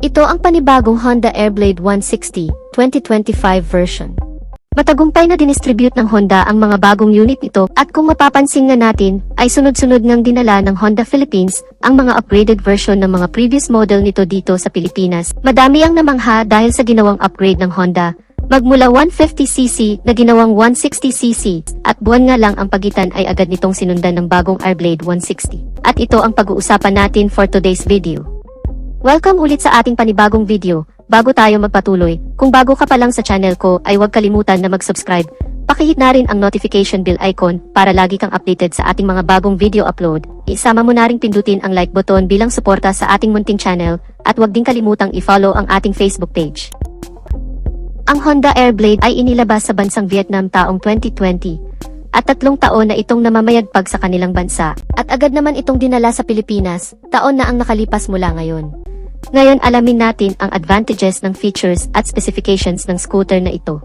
Ito ang panibagong Honda Airblade 160 2025 version. Matagumpay na dinistribute ng Honda ang mga bagong unit nito at kung mapapansin nga natin ay sunod-sunod ngang dinala ng Honda Philippines ang mga upgraded version ng mga previous model nito dito sa Pilipinas. Madami ang namangha dahil sa ginawang upgrade ng Honda. Magmula 150cc na ginawang 160cc at buwan nga lang ang pagitan ay agad nitong sinundan ng bagong Airblade 160. At ito ang pag-uusapan natin for today's video. Welcome ulit sa ating panibagong video. Bago tayo magpatuloy, kung bago ka pa lang sa channel ko ay huwag kalimutan na mag-subscribe. Pakihit na rin ang notification bell icon para lagi kang updated sa ating mga bagong video upload. Isama mo na ring pindutin ang like button bilang suporta sa ating munting channel at huwag din kalimutang i-follow ang ating Facebook page. Ang Honda Airblade ay inilabas sa bansang Vietnam taong 2020 at 3 taon na itong namamayagpag sa kanilang bansa at agad naman itong dinala sa Pilipinas, taon na ang nakalipas mula ngayon. Ngayon alamin natin ang advantages ng features at specifications ng scooter na ito.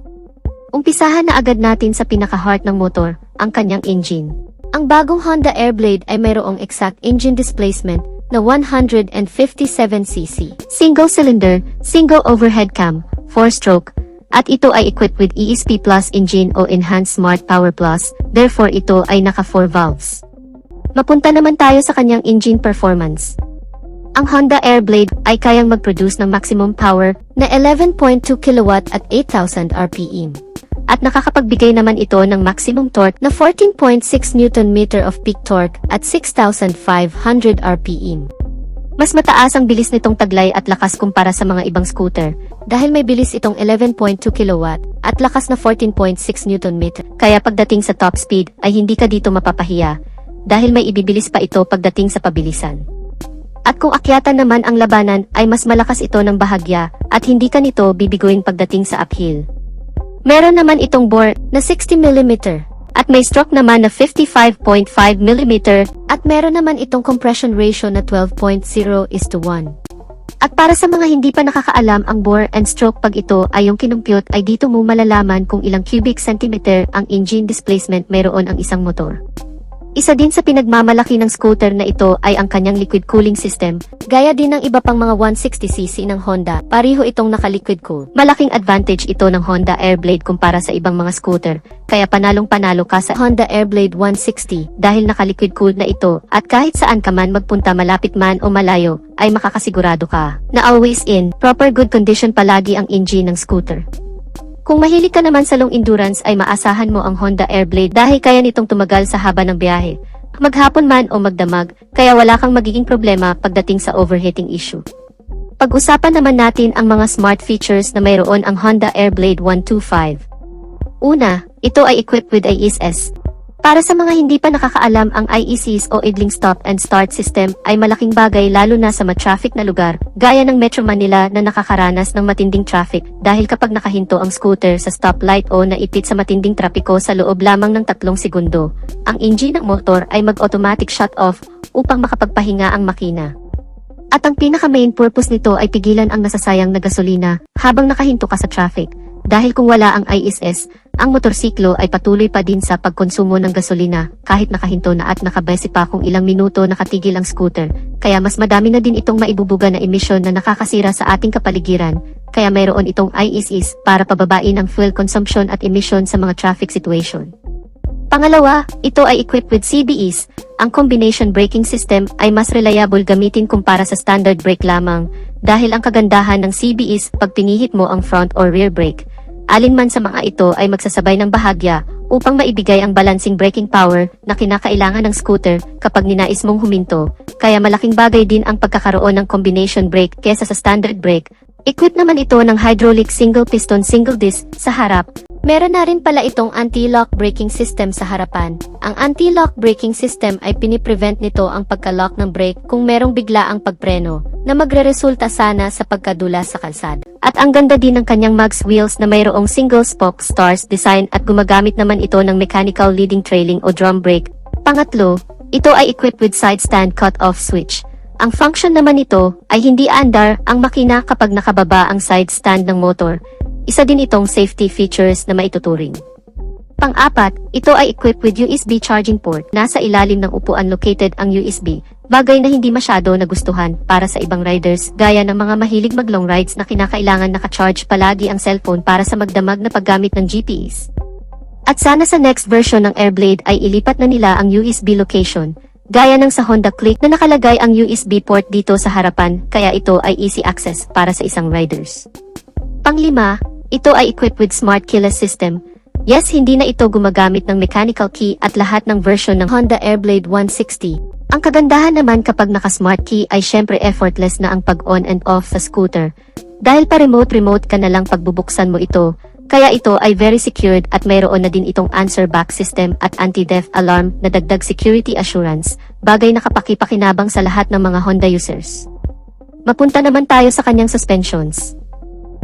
Umpisahan na agad natin sa pinaka-heart ng motor, ang kanyang engine. Ang bagong Honda Airblade ay mayroong exact engine displacement na 157cc. Single cylinder, single overhead cam, 4-stroke, at ito ay equipped with ESP Plus engine o Enhanced Smart Power Plus, therefore ito ay naka 4 valves. Mapunta naman tayo sa kanyang engine performance. Ang Honda Airblade ay kayang mag-produce ng maximum power na 11.2 kW at 8,000 RPM. At nakakapagbigay naman ito ng maximum torque na 14.6 Nm of peak torque at 6,500 RPM. Mas mataas ang bilis nitong taglay at lakas kumpara sa mga ibang scooter dahil may bilis itong 11.2 kW at lakas na 14.6 Nm. Kaya pagdating sa top speed ay hindi ka dito mapapahiya dahil may ibibilis pa ito pagdating sa pabilisan. At kung akyatan naman ang labanan ay mas malakas ito ng bahagya at hindi ka nito bibiguin pagdating sa uphill. Meron naman itong bore na 60mm at may stroke naman na 55.5mm at meron naman itong compression ratio na 12.0:1. At para sa mga hindi pa nakakaalam ang bore and stroke pag ito ay yung kinumpyut ay dito mo malalaman kung ilang cubic centimeter ang engine displacement mayroon ang isang motor. Isa din sa pinagmamalaki ng scooter na ito ay ang kanyang liquid cooling system, gaya din ng iba pang mga 160cc ng Honda, pareho itong naka-liquid cool. Malaking advantage ito ng Honda Airblade kumpara sa ibang mga scooter, kaya panalong-panalo ka sa Honda Airblade 160 dahil naka-liquid cool na ito at kahit saan ka man magpunta malapit man o malayo, ay makakasigurado ka na always in, proper good condition palagi ang engine ng scooter. Kung mahilig ka naman sa long endurance ay maasahan mo ang Honda Airblade dahil kaya nitong tumagal sa haba ng biyahe, maghapon man o magdamag, kaya wala kang magiging problema pagdating sa overheating issue. Pag-usapan naman natin ang mga smart features na mayroon ang Honda Airblade 125. Una, ito ay equipped with ISS. Para sa mga hindi pa nakakaalam, ang IECs o Idling Stop and Start System ay malaking bagay lalo na sa ma-traffic na lugar, gaya ng Metro Manila na nakakaranas ng matinding traffic dahil kapag nakahinto ang scooter sa stoplight o naipit sa matinding trapiko sa loob lamang ng 3 segundo, ang engine ng motor ay mag-automatic shut off upang makapagpahinga ang makina. At ang pinaka-main purpose nito ay pigilan ang nasasayang na gasolina habang nakahinto ka sa traffic. Dahil kung wala ang ISS, ang motorsiklo ay patuloy pa din sa pagkonsumo ng gasolina kahit nakahinto na at nakabase pa kung ilang minuto nakatigil ang scooter. Kaya mas madami na din itong maibubuga na emisyon na nakakasira sa ating kapaligiran. Kaya mayroon itong ISS para pababain ang fuel consumption at emission sa mga traffic situation. Pangalawa, ito ay equipped with CBS. Ang combination braking system ay mas reliable gamitin kumpara sa standard brake lamang dahil ang kagandahan ng CBS pag pinihit mo ang front or rear brake. Alinman sa mga ito ay magsasabay ng bahagya upang maibigay ang balancing braking power na kinakailangan ng scooter kapag ninais mong huminto, kaya malaking bagay din ang pagkakaroon ng combination brake kesa sa standard brake. Equipped naman ito ng hydraulic single piston single disc sa harap. Meron na rin pala itong anti-lock braking system sa harapan. Ang anti-lock braking system ay piniprevent nito ang pagka-lock ng brake kung merong biglaang pagpreno na magreresulta sana sa pagkadula sa kalsada. At ang ganda din ng kanyang mags wheels na mayroong single spoke stars design at gumagamit naman ito ng mechanical leading trailing o drum brake. Pangatlo, ito ay equipped with side stand cut-off switch. Ang function naman nito ay hindi aandar ang makina kapag nakababa ang side stand ng motor. Isa din itong safety features na maituturing. Pang-apat, ito ay equipped with USB charging port. Nasa ilalim ng upuan located ang USB, Bagay na hindi masyado nagustuhan para sa ibang riders gaya ng mga mahilig mag-long rides na kinakailangan naka-charge palagi ang cellphone para sa magdamag na paggamit ng GPS. At sana sa next version ng Airblade ay ilipat na nila ang USB location, gaya ng sa Honda Click na nakalagay ang USB port dito sa harapan kaya ito ay easy access para sa isang riders. Panglima, ito ay equipped with smart keyless system. Yes, hindi na ito gumagamit ng mechanical key at lahat ng version ng Honda Airblade 160. Ang kagandahan naman kapag naka-smart key ay syempre effortless na ang pag-on and off sa scooter. Dahil pa remote ka na lang pagbubuksan mo ito, kaya ito ay very secured at mayroon na din itong answer back system at anti-theft alarm na dagdag security assurance, bagay na kapaki-pakinabang sa lahat ng mga Honda users. Mapunta naman tayo sa kanyang suspensions.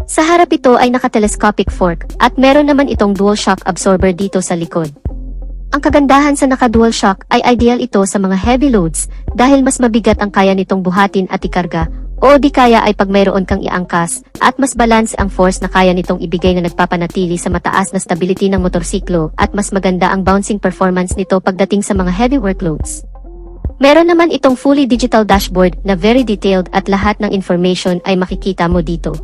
Sa harap ito ay naka-telescopic fork at meron naman itong dual shock absorber dito sa likod. Ang kagandahan sa naka-dual shock ay ideal ito sa mga heavy loads dahil mas mabigat ang kaya nitong buhatin at ikarga o di kaya ay pag mayroon kang iangkas at mas balance ang force na kaya nitong ibigay na nagpapanatili sa mataas na stability ng motorsiklo at mas maganda ang bouncing performance nito pagdating sa mga heavy workloads. Meron naman itong fully digital dashboard na very detailed at lahat ng information ay makikita mo dito.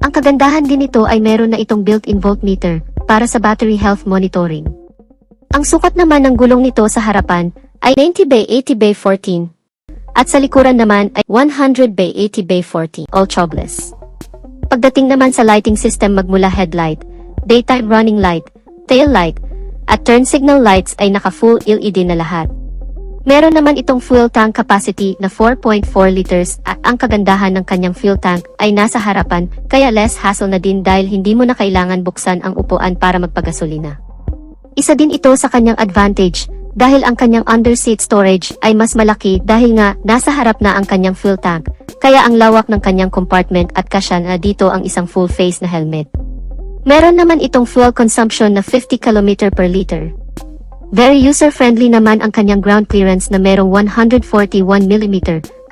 Ang kagandahan din nito ay meron na itong built-in voltmeter para sa battery health monitoring. Ang sukat naman ng gulong nito sa harapan ay 90 by 80 by 14 at sa likuran naman ay 100 by 80 by 40 all tubeless. Pagdating naman sa lighting system magmula headlight, daytime running light, tail light at turn signal lights ay naka full LED na lahat. Meron naman itong fuel tank capacity na 4.4 liters at ang kagandahan ng kanyang fuel tank ay nasa harapan kaya less hassle na din dahil hindi mo na kailangan buksan ang upuan para magpagasolina. Isa din ito sa kanyang advantage dahil ang kanyang underseat storage ay mas malaki dahil nga nasa harap na ang kanyang fuel tank kaya ang lawak ng kanyang compartment at kasya na dito ang isang full face na helmet. Meron naman itong fuel consumption na 50 km per liter. Very user-friendly naman ang kanyang ground clearance na merong 141 mm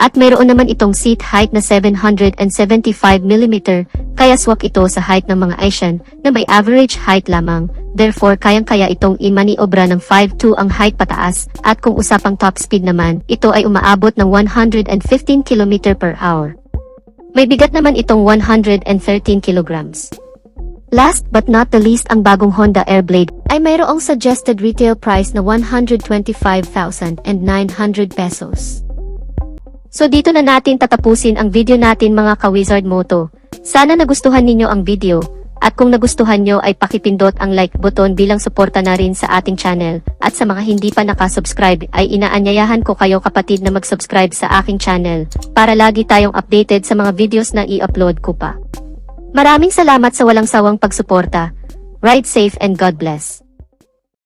at meron naman itong seat height na 775 mm kaya swak ito sa height ng mga Asian na may average height lamang. Therefore, kayang-kaya itong imaniobra ng 5'2" ang height pataas at kung usapang top speed naman, ito ay umaabot ng 115 km per hour. May bigat naman itong 113 kilograms. Last but not the least, ang bagong Honda Airblade ay mayroong suggested retail price na 125,900 pesos. So dito na natin tatapusin ang video natin mga ka-Wizard Moto. Sana nagustuhan ninyo ang video, at kung nagustuhan nyo ay pakipindot ang like button bilang suporta na rin sa ating channel, at sa mga hindi pa nakasubscribe ay inaanyayahan ko kayo kapatid na mag-subscribe sa aking channel, para lagi tayong updated sa mga videos na i-upload ko pa. Maraming salamat sa walang sawang pagsuporta. Ride safe and God bless.